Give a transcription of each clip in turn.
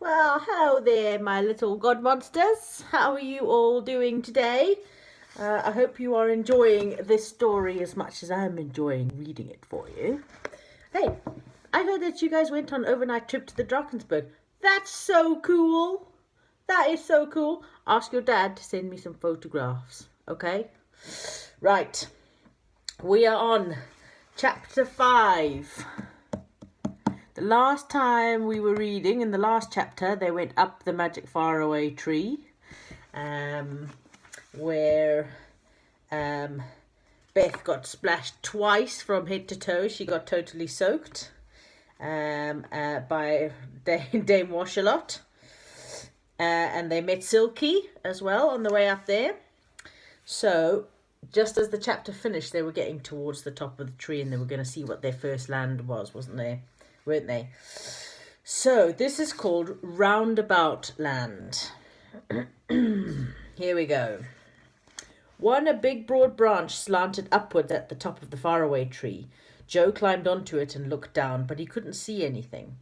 Well, hello there, my little god monsters. How are you all doing today? I hope you are enjoying this story as much as I'm enjoying reading it for you. Hey, I heard that you guys went on an overnight trip to the Drakensberg. That's so cool. That is so cool. Ask your dad to send me some photographs, okay? Right, we are on chapter 5. The last time we were reading, in the last chapter, they went up the magic faraway tree, where Beth got splashed twice from head to toe. She got totally soaked by Dame Washalot. And they met Silky as well on the way up there. So, just as the chapter finished, they were getting towards the top of the tree and they were going to see what their first land was, weren't they? So this is called Roundabout Land. Here we go. A big broad branch slanted upward at the top of the faraway tree. Joe climbed onto it and looked down, but he couldn't see anything,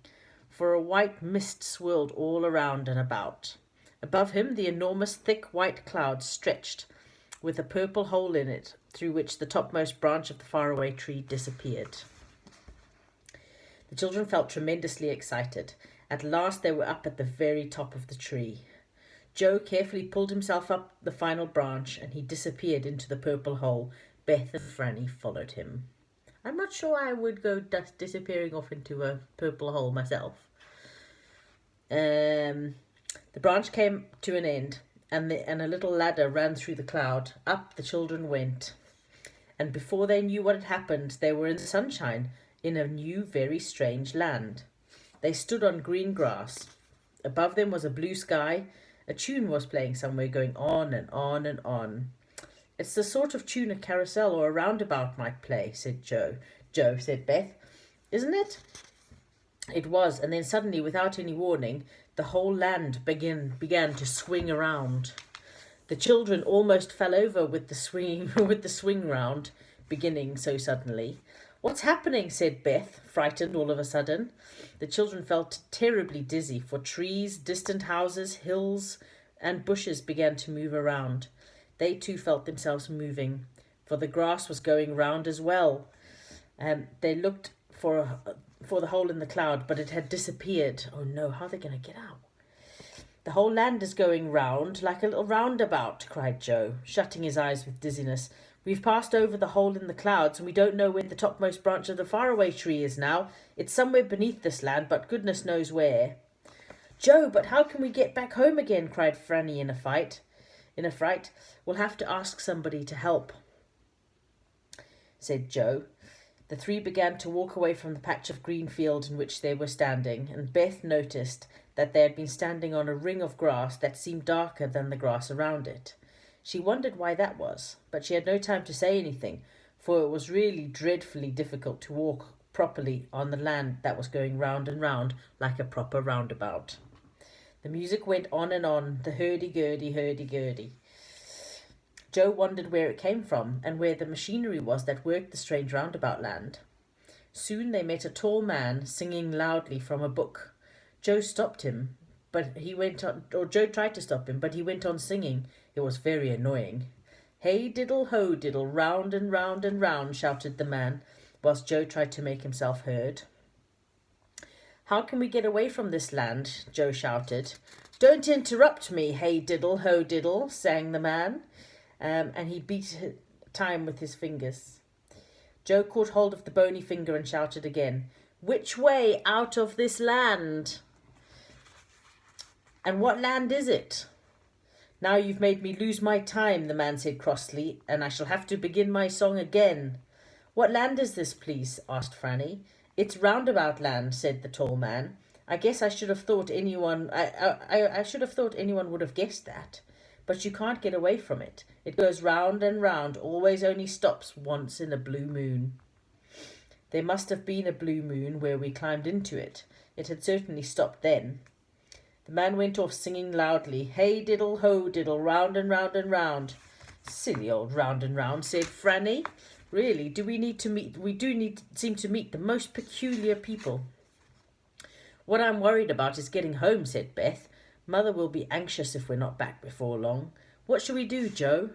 for a white mist swirled all around and about. Above him, the enormous thick white cloud stretched, with a purple hole in it, through which the topmost branch of the faraway tree disappeared. The children felt tremendously excited. At last they were up at the very top of the tree. Joe carefully pulled himself up the final branch and he disappeared into the purple hole. Beth and Franny followed him. I'm not sure I would go disappearing off into a purple hole myself. The branch came to an end and a little ladder ran through the cloud. Up the children went. And before they knew what had happened, they were in the sunshine, in a new, very strange land. They stood on green grass. Above them was a blue sky. A tune was playing somewhere, going on and on and on. It's the sort of tune a carousel or a roundabout might play, said Joe. Joe, said Beth. Isn't it? It was, and then suddenly, without any warning, the whole land began to swing around. The children almost fell over with the swing round beginning so suddenly. What's happening? Said Beth, frightened all of a sudden. The children felt terribly dizzy, for trees, distant houses, hills, and bushes began to move around. They too felt themselves moving, for the grass was going round as well. They looked for the hole in the cloud, but it had disappeared. Oh no, how are they going to get out? The whole land is going round like a little roundabout, cried Joe, shutting his eyes with dizziness. We've passed over the hole in the clouds, and we don't know where the topmost branch of the faraway tree is now. It's somewhere beneath this land, but goodness knows where. Joe, but how can we get back home again? Cried Franny in a fright. We'll have to ask somebody to help, said Joe. The three began to walk away from the patch of green field in which they were standing, and Beth noticed that they had been standing on a ring of grass that seemed darker than the grass around it. She wondered why that was, but she had no time to say anything, for it was really dreadfully difficult to walk properly on the land that was going round and round like a proper roundabout. The music went on and on, the hurdy-gurdy, hurdy-gurdy. Joe wondered where it came from and where the machinery was that worked the strange roundabout land. Soon they met a tall man singing loudly from a book. Joe stopped him, but he went on, or Joe tried to stop him, but he went on singing. It was very annoying. Hey diddle ho diddle, round and round and round, shouted the man, whilst Joe tried to make himself heard. How can we get away from this land? Joe shouted. Don't interrupt me, hey diddle ho diddle, sang the man, and he beat time with his fingers. Joe caught hold of the bony finger and shouted again, Which way out of this land? And what land is it? Now you've made me lose my time, the man said crossly, and I shall have to begin my song again. What land is this, please? Asked Franny. It's Roundabout Land, said the tall man. I guess I should have thought anyone would have guessed that. But you can't get away from it. It goes round and round, always only stops once in a blue moon. There must have been a blue moon where we climbed into it. It had certainly stopped then. The man went off singing loudly, Hey diddle ho diddle, round and round and round. Silly old round and round, said Franny. Really, we seem to meet the most peculiar people. What I'm worried about is getting home, said Beth. Mother will be anxious if we're not back before long. What shall we do, Joe?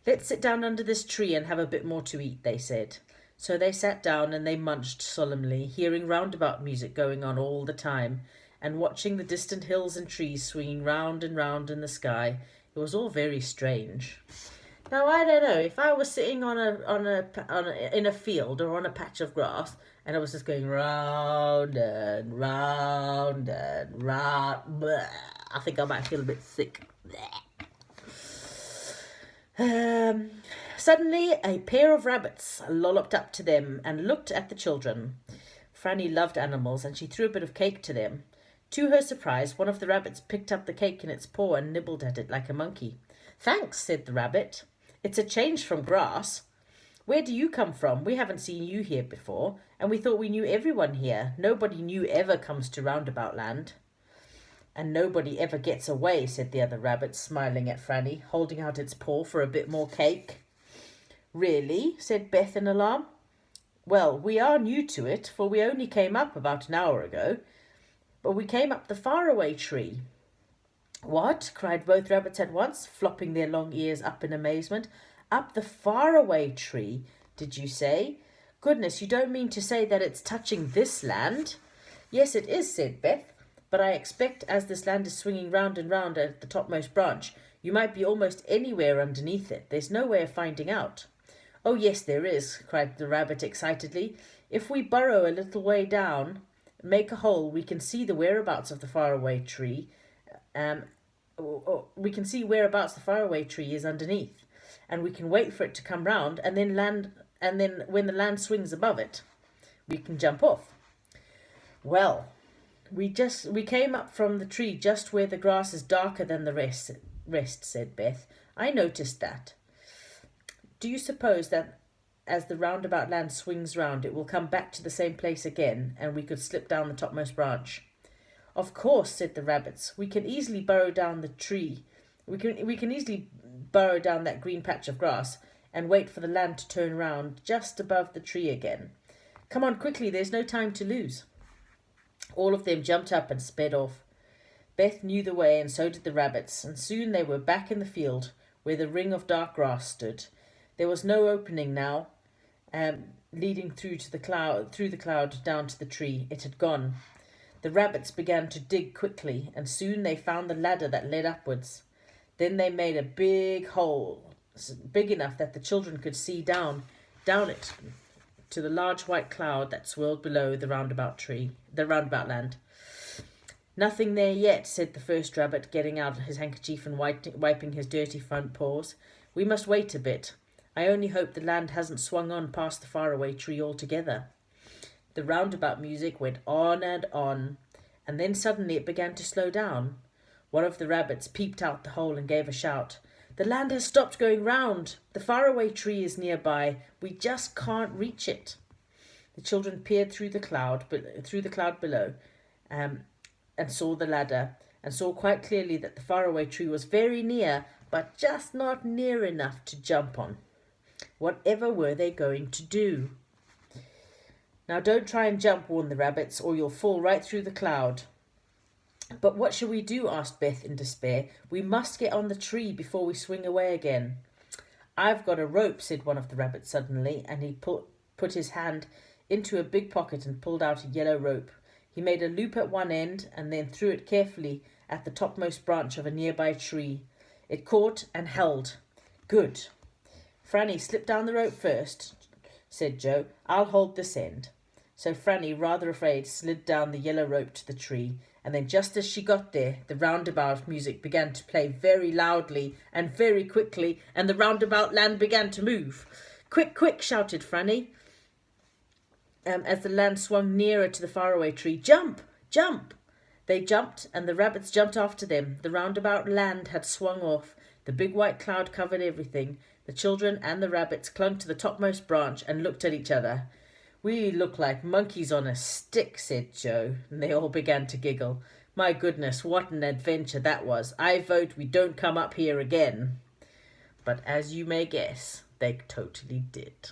Let's sit down under this tree and have a bit more to eat, they said. So they sat down and they munched solemnly, hearing roundabout music going on all the time, and watching the distant hills and trees swinging round and round in the sky. It was all very strange. Now, I don't know, if I was sitting in a field or on a patch of grass, and I was just going round and round and round, bleh, I think I might feel a bit sick. Suddenly, a pair of rabbits lolloped up to them and looked at the children. Franny loved animals, and she threw a bit of cake to them. To her surprise, one of the rabbits picked up the cake in its paw and nibbled at it like a monkey. Thanks, said the rabbit. It's a change from grass. Where do you come from? We haven't seen you here before, and we thought we knew everyone here. Nobody new ever comes to Roundabout Land. And nobody ever gets away, said the other rabbit, smiling at Franny, holding out its paw for a bit more cake. Really? Said Beth in alarm. Well, we are new to it, for we only came up about an hour ago. But we came up the faraway tree. What? Cried both rabbits at once, flopping their long ears up in amazement. Up the faraway tree, did you say? Goodness, you don't mean to say that it's touching this land? Yes, it is, said Beth. But I expect as this land is swinging round and round at the topmost branch, you might be almost anywhere underneath it. There's no way of finding out. Oh, yes, there is, cried the rabbit excitedly. If we burrow a little way down, make a hole, we can see the whereabouts of the faraway tree. We can see whereabouts the faraway tree is underneath, and we can wait for it to come round, and then when the land swings above it, we can jump off. Well, we came up from the tree just where the grass is darker than the rest, said Beth. I noticed that. Do you suppose that as the Roundabout Land swings round, it will come back to the same place again, and we could slip down the topmost branch? Of course, said the rabbits. We can easily burrow down the tree. We can easily burrow down that green patch of grass and wait for the land to turn round just above the tree again. Come on quickly, there's no time to lose. All of them jumped up and sped off. Beth knew the way, and so did the rabbits, and soon they were back in the field where the ring of dark grass stood. There was no opening now, leading through the cloud down to the tree. It had gone. The rabbits began to dig quickly, and soon they found the ladder that led upwards. Then they made a big hole, big enough that the children could see down it to the large white cloud that swirled below the roundabout land. Nothing there yet, said the first rabbit, getting out his handkerchief and wiping his dirty front paws. We must wait a bit. I only hope the land hasn't swung on past the faraway tree altogether. The roundabout music went on, and then suddenly it began to slow down. One of the rabbits peeped out the hole and gave a shout. The land has stopped going round. The faraway tree is nearby. We just can't reach it. The children peered through the cloud below, and saw the ladder, and saw quite clearly that the faraway tree was very near, but just not near enough to jump on. Whatever were they going to do? Now don't try and jump, warned the rabbits, or you'll fall right through the cloud. But what shall we do? Asked Beth in despair. We must get on the tree before we swing away again. I've got a rope, said one of the rabbits suddenly, and he put his hand into a big pocket and pulled out a yellow rope. He made a loop at one end and then threw it carefully at the topmost branch of a nearby tree. It caught and held. Good. Franny, slip down the rope first, said Joe. I'll hold this end. So Franny, rather afraid, slid down the yellow rope to the tree, and then just as she got there, the roundabout music began to play very loudly and very quickly, and the roundabout land began to move. Quick, quick, shouted Franny, as the land swung nearer to the faraway tree. Jump, jump! They jumped, and the rabbits jumped after them. The roundabout land had swung off. The big white cloud covered everything. The children and the rabbits clung to the topmost branch and looked at each other. We look like monkeys on a stick, said Joe, and they all began to giggle. My goodness, what an adventure that was. I vote we don't come up here again. But as you may guess, they totally did.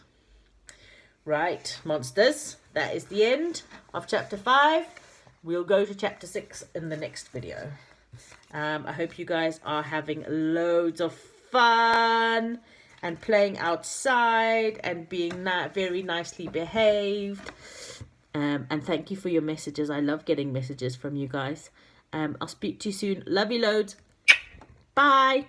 Right, monsters, that is the end of chapter 5. we'll go to chapter 6 in the next video. I hope you guys are having loads of fun and playing outside and being very nicely behaved. And thank you for your messages. I love getting messages from you guys. I'll speak to you soon. Love you loads. Bye.